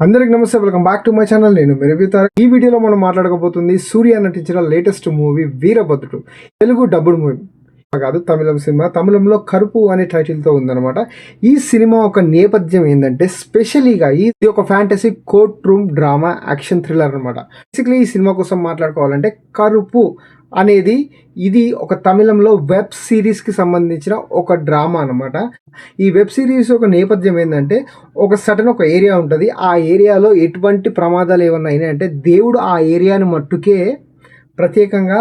అందరికి నమస్తే, welcome back to my channel. నేను మెరుగుతారు. ఈ వీడియోలో మనం మాట్లాడకపోతుంది సూర్య నటించిన లేటెస్ట్ మూవీ వీరభద్రుడు. తెలుగు డబ్బుడ్ మూవీ కాదు, తమిళం సినిమా. తమిళంలో కరుపు అనే టైటిల్తో ఉందన్నమాట. ఈ సినిమా ఒక నేపథ్యం ఏంటంటే స్పెషలీగా ఇది ఒక fantasy court room drama action thriller అనమాట. బేసిక్లీ ఈ సినిమా కోసం మాట్లాడుకోవాలంటే కరుపు అనేది ఇది ఒక తమిళంలో వెబ్ సిరీస్కి సంబంధించిన ఒక డ్రామా అనమాట. ఈ వెబ్ సిరీస్ ఒక నేపథ్యం ఏంటంటే ఒక సడన్ ఒక ఏరియా ఉంటుంది. ఆ ఏరియాలో ఎటువంటి ప్రమాదాలు ఏమన్నా అయినాయి అంటే దేవుడు ఆ ఏరియాని మట్టుకే ప్రత్యేకంగా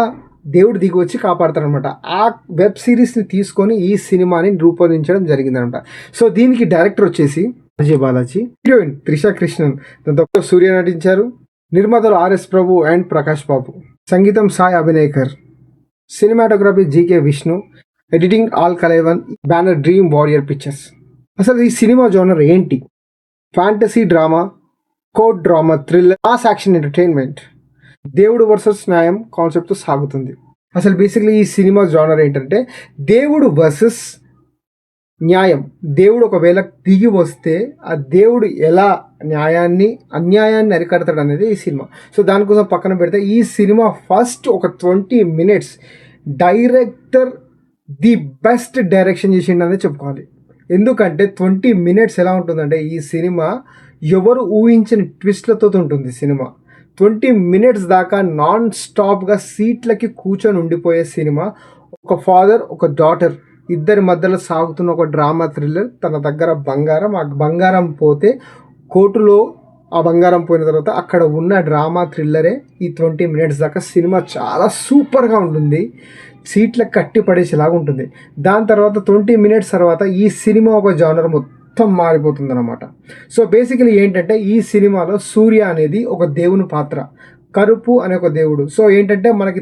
దేవుడు దిగి వచ్చి కాపాడతారనమాట. ఆ వెబ్ సిరీస్ని తీసుకొని ఈ సినిమాని రూపొందించడం జరిగిందనమాట. సో దీనికి డైరెక్టర్ వచ్చేసి అజయ్ బాలాజీ, హీరోయిన్ త్రిషా కృష్ణన్, దాంతో సూర్య నటించారు. నిర్మాతలు ఆర్ఎస్ ప్రభు అండ్ ప్రకాష్ బాబు, సంగీతం Sai Abhyankar, cinematography GK Vishnu, editing R Kalaivanan, banner Dream Warrior Pictures. అసలు ఈ సినిమా జోనర్ ఏంటి? Fantasy drama, court drama, thriller, mass action entertainment, దేవుడు వర్సెస్ న్యాయం కాన్సెప్ట్తో సాగుతుంది. అసలు బేసిక్లీ ఈ సినిమా జోనర్ ఏంటంటే దేవుడు వర్సెస్ న్యాయం. దేవుడు ఒకవేళ దిగి వస్తే ఆ దేవుడు ఎలా అన్యాయాన్ని అరికడతాడు అనేది ఈ సినిమా. సో దానికోసం పక్కన పెడితే ఈ సినిమా ఫస్ట్ ఒక 20 minutes director the best direction చేసిండనే చెప్పుకోవాలి. ఎందుకంటే 20 minutes ఎలా ఉంటుందంటే ఈ సినిమా ఎవరు ఊహించిన ట్విస్ట్లతో ఉంటుంది. సినిమా 20 minutes దాకా నాన్ స్టాప్గా సీట్లకి కూర్చొని ఉండిపోయే సినిమా. ఒక ఫాదర్, ఒక డాటర్ ఇద్దరి మధ్యలో సాగుతున్న ఒక డ్రామా థ్రిల్లర్. తన దగ్గర బంగారం, ఆ బంగారం పోతే కోర్టులో ఆ బంగారం పోయిన తర్వాత అక్కడ ఉన్న డ్రామా థ్రిల్లరే ఈ 20 minutes దాకా. సినిమా చాలా సూపర్గా ఉంటుంది, సీట్లకు కట్టి పడేసేలాగా ఉంటుంది. దాని తర్వాత 20 minutes తర్వాత ఈ సినిమా ఒక జానర్ మొత్తం మారిపోతుంది అనమాట. సో బేసికలీ ఏంటంటే ఈ సినిమాలో సూర్య అనేది ఒక దేవుని పాత్ర, కరుపు అనే ఒక దేవుడు. సో ఏంటంటే మనకి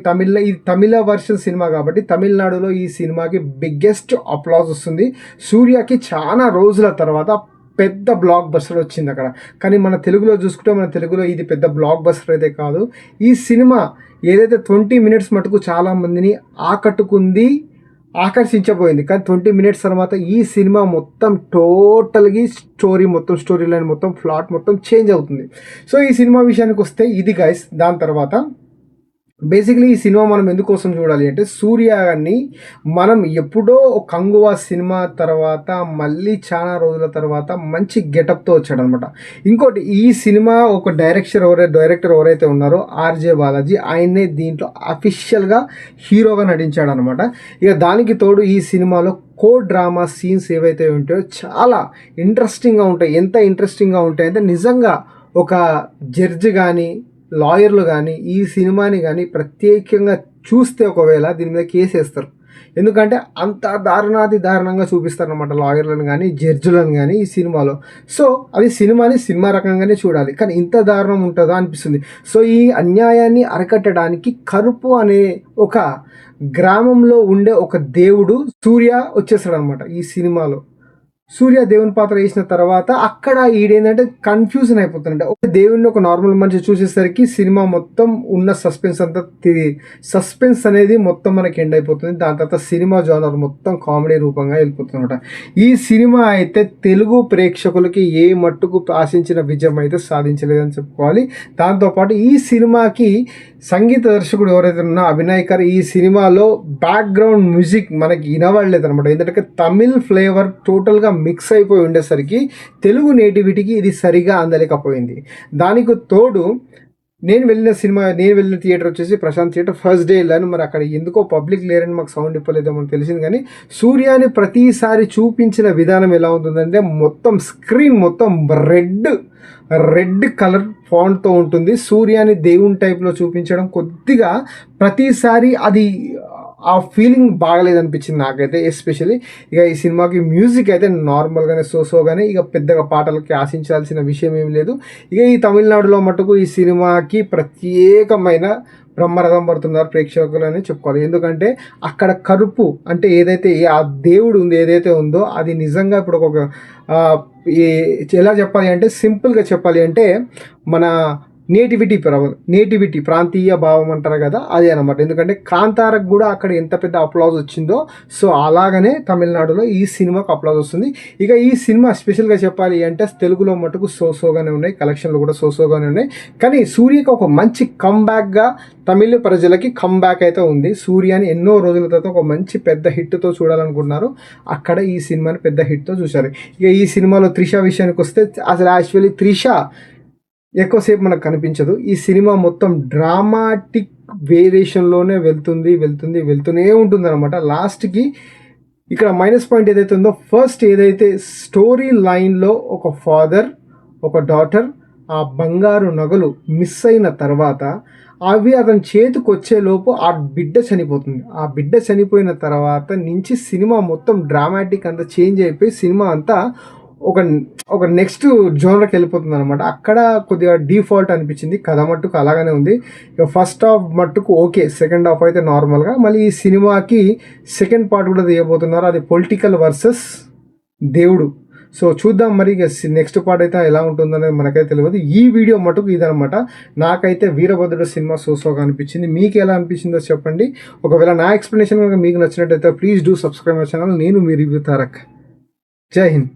ఇది తమిళ వర్షన్ సినిమా కాబట్టి తమిళనాడులో ఈ సినిమాకి బిగ్గెస్ట్ అప్లాజ్ వస్తుంది. సూర్యకి చాలా రోజుల తర్వాత పెద్ద బ్లాక్ బస్టర్ వచ్చింది అక్కడ. కానీ మన తెలుగులో చూసుకుంటే మన తెలుగులో ఇది పెద్ద బ్లాక్ బస్టర్ అయితే కాదు. ఈ సినిమా ఏదైతే 20 minutes మటుకు చాలామందిని ఆకర్షించబోయింది. కానీ 20 minutes తర్వాత ఈ సినిమా మొత్తం టోటల్గా స్టోరీ లైన్ మొత్తం ప్లాట్ మొత్తం చేంజ్ అవుతుంది. సో ఈ సినిమా విషయానికి వస్తే ఇది గైస్. దాని తర్వాత బేసిక్లీ ఈ సినిమా మనం ఎందుకోసం చూడాలి అంటే సూర్యని మనం ఎప్పుడో కంగువా సినిమా తర్వాత మళ్ళీ చాలా రోజుల తర్వాత మంచి గెటప్తో వచ్చాడు అనమాట. ఇంకోటి ఈ సినిమా ఒక డైరెక్టర్ ఎవరైతే ఉన్నారో ఆర్జే బాలాజీ, ఆయన్నే దీంట్లో అఫీషియల్గా హీరోగా నటించాడు అనమాట. ఇక దానికి తోడు ఈ సినిమాలో డ్రామా సీన్స్ ఏవైతే ఉంటాయో చాలా ఇంట్రెస్టింగ్గా ఉంటాయి. ఎంత ఇంట్రెస్టింగ్గా ఉంటాయంటే నిజంగా ఒక జడ్జి కానీ లాయర్లు కానీ ఈ సినిమాని కానీ ప్రత్యేకంగా చూస్తే ఒకవేళ దీని మీద కేసు వేస్తారు. ఎందుకంటే అంత దారుణంగా చూపిస్తారు అనమాట లాయర్లను కానీ జడ్జులను కానీ ఈ సినిమాలో. సో అది సినిమా రకంగానే చూడాలి, కానీ ఇంత దారుణం ఉంటుందా అనిపిస్తుంది. సో ఈ అన్యాయాన్ని అరికట్టడానికి కరుపు అనే ఒక గ్రామంలో ఉండే ఒక దేవుడు సూర్య వచ్చేస్తాడు అనమాట. ఈ సినిమాలో సూర్య దేవుని పాత్ర వేసిన తర్వాత అక్కడ ఈడేంటంటే కన్ఫ్యూజన్ అయిపోతుందంటే ఒక దేవుడిని ఒక నార్మల్ మనిషి చూసేసరికి సినిమా మొత్తం ఉన్న సస్పెన్స్ అనేది మొత్తం మనకి ఎండ్ అయిపోతుంది. దాని తర్వాత సినిమా జోనర్ మొత్తం కామెడీ రూపంగా వెళ్ళిపోతుంది అనమాట. ఈ సినిమా అయితే తెలుగు ప్రేక్షకులకి ఏ మట్టుకు ఆశించిన విజయం అయితే సాధించలేదని చెప్పుకోవాలి. దాంతోపాటు ఈ సినిమాకి సంగీత దర్శకుడు ఎవరైతే ఉన్నా అభినయకర్, ఈ సినిమాలో బ్యాక్గ్రౌండ్ మ్యూజిక్ మనకి వినవడలేదు అనమాట. ఎందుకంటే తమిళ్ ఫ్లేవర్ టోటల్గా మిక్స్ అయిపోయి ఉండేసరికి తెలుగు నేటివిటీకి ఇది సరిగా అందలేకపోయింది. దానికి తోడు నేను వెళ్ళిన థియేటర్ వచ్చేసి ప్రశాంత్ థియేటర్. ఫస్ట్ డే వెళ్ళాను. మరి అక్కడ ఎందుకో పబ్లిక్ లేరని మాకు సౌండ్ ఇప్పలేదేమో తెలిసింది. కానీ సూర్యాని ప్రతిసారి చూపించిన విధానం ఎలా ఉంటుందంటే మొత్తం స్క్రీన్ మొత్తం రెడ్ కలర్ ఫాంట్తో ఉంటుంది. సూర్యాని దేవుని టైప్లో చూపించడం కొద్దిగా ప్రతిసారి అది ఆ ఫీలింగ్ బాగలేదనిపించింది నాకైతే. ఎస్పెషల్లీ ఇక ఈ సినిమాకి మ్యూజిక్ అయితే నార్మల్గానే సోగానే, ఇక పెద్దగా పాటలకి ఆశించాల్సిన విషయం ఏమి లేదు. ఇక ఈ తమిళనాడులో మటుకు ఈ సినిమాకి ప్రత్యేకమైన బ్రహ్మరథం పడుతున్నారు ప్రేక్షకులు అని చెప్పుకోవాలి. ఎందుకంటే అక్కడ కరుపు అంటే ఏదైతే ఆ దేవుడు ఏదైతే ఉందో అది నిజంగా ఇప్పుడు ఒక ఎలా చెప్పాలి అంటే సింపుల్గా చెప్పాలి అంటే మన నేటివిటీ ప్రాంతీయ భావం అంటారు కదా, అదే అనమాట. ఎందుకంటే కాంతారకు కూడా అక్కడ ఎంత పెద్ద అప్లాజ్ వచ్చిందో, సో అలాగనే తమిళనాడులో ఈ సినిమాకు అప్లాజ్ వస్తుంది. ఇక ఈ సినిమా స్పెషల్గా చెప్పాలి అంటే తెలుగులో మటుకు సోగానే ఉన్నాయి, కలెక్షన్లు కూడా సోగానే ఉన్నాయి. కానీ సూర్యకి ఒక మంచి కంబ్యాక్గా తమిళ ప్రజలకి కంబ్యాక్ అయితే ఉంది. సూర్యని ఎన్నో రోజుల తర్వాత ఒక మంచి పెద్ద హిట్తో చూడాలనుకుంటున్నారు, అక్కడ ఈ సినిమాని పెద్ద హిట్తో చూశారు. ఇక ఈ సినిమాలో త్రిష విషయానికి వస్తే అసలు యాక్చువల్లీ త్రిష ఎక్కువసేపు మనకు కనిపించదు. ఈ సినిమా మొత్తం డ్రామాటిక్ వేరియేషన్లోనే వెళ్తూనే ఉంటుంది అనమాట. లాస్ట్కి ఇక్కడ మైనస్ పాయింట్ ఏదైతే ఉందో, ఫస్ట్ ఏదైతే స్టోరీ లైన్లో ఒక ఫాదర్ ఒక డాటర్ ఆ బంగారు నగలు మిస్ అయిన తర్వాత అవి అతని చేతికి వచ్చేలోపు ఆ బిడ్డ చనిపోతుంది. ఆ బిడ్డ చనిపోయిన తర్వాత నుంచి సినిమా మొత్తం డ్రామాటిక్ అంతా చేంజ్ అయిపోయి సినిమా అంతా ఒక నెక్స్ట్ జోనర్కి వెళ్ళిపోతుంది అనమాట. అక్కడ కొద్దిగా డిఫాల్ట్ అనిపించింది. కథ మట్టుకు అలాగనే ఉంది. ఇక ఫస్ట్ హాఫ్ మట్టుకు ఓకే, సెకండ్ హాఫ్ అయితే నార్మల్గా. మళ్ళీ ఈ సినిమాకి సెకండ్ పార్ట్ కూడా తీయబోతున్నారు, అది పొలిటికల్ వర్సెస్ దేవుడు. సో చూద్దాం మరి ఇక నెక్స్ట్ పార్ట్ అయితే ఎలా ఉంటుందనేది మనకైతే తెలియదు. ఈ వీడియో మటుకు ఇదనమాట. నాకైతే వీరభద్రుడు సినిమా సోగా అనిపించింది. మీకు ఎలా అనిపించిందో చెప్పండి. ఒకవేళ నా ఎక్స్ప్లెనేషన్ కనుక మీకు నచ్చినట్టయితే please do subscribe my channel. నేను మీ రివ్యూ తారక్. జై హింద్.